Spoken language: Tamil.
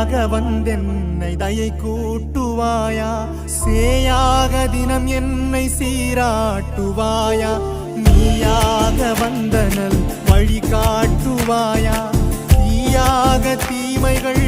நீயாக வந்தென்னை தயை கூட்டுவாயா, சேயாக தினம் என்னை சீராட்டுவாயா, நீயாக வந்தனல் வழி காட்டுவாயா, தீயாக தீமைகள்